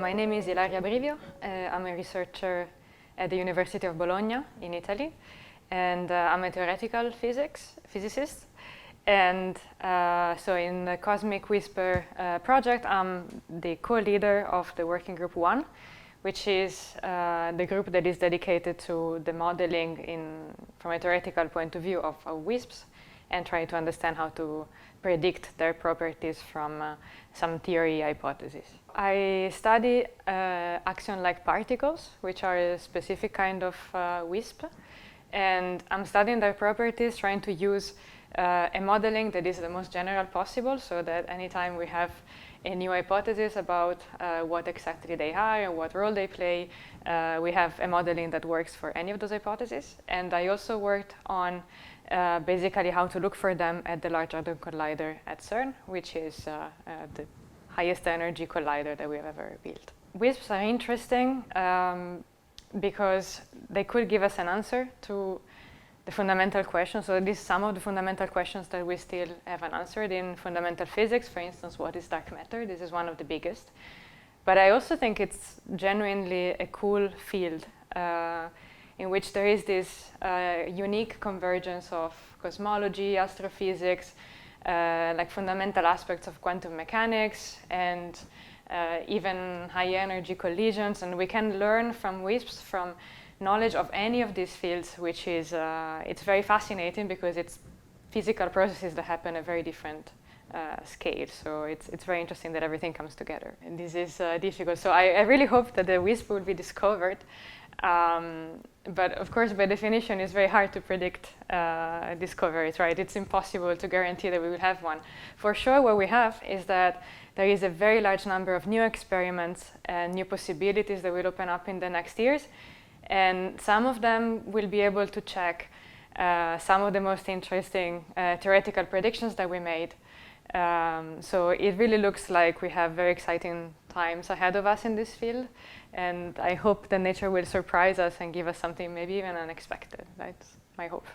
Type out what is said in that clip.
my name is Ilaria Brivio. I'm a researcher at the University of Bologna in Italy, and I'm a theoretical physicist. And so in the Cosmic Whisper project, I'm the co-leader of the Working Group 1, which is the group that is dedicated to the modeling from a theoretical point of view of wisps, and trying to understand how to predict their properties from some theory hypothesis. I study axion-like particles, which are a specific kind of wisp, and I'm studying their properties, trying to use a modeling that is the most general possible, so that anytime we have a new hypothesis about what exactly they are and what role they play, we have a modeling that works for any of those hypotheses. And I also worked on basically how to look for them at the Large Hadron Collider at CERN, which is the highest energy collider that we have ever built. Wisps are interesting because they could give us an answer to the fundamental questions. So these are some of the fundamental questions that we still haven't answered in fundamental physics. For instance, what is dark matter? This is one of the biggest. But I also think it's genuinely a cool field in which there is this unique convergence of cosmology, astrophysics, like fundamental aspects of quantum mechanics, and even high energy collisions. And we can learn from wisps, from knowledge of any of these fields, which is it's very fascinating because it's physical processes that happen at very different scale. So it's very interesting that everything comes together. And this is difficult. So I really hope that the wisp will be discovered. But of course, by definition, it's very hard to predict discoveries, right? It's impossible to guarantee that we will have one. For sure, what we have is that there is a very large number of new experiments and new possibilities that will open up in the next years. And some of them will be able to check some of the most interesting theoretical predictions that we made. So it really looks like we have very exciting times ahead of us in this field. And I hope that nature will surprise us and give us something maybe even unexpected. That's my hope.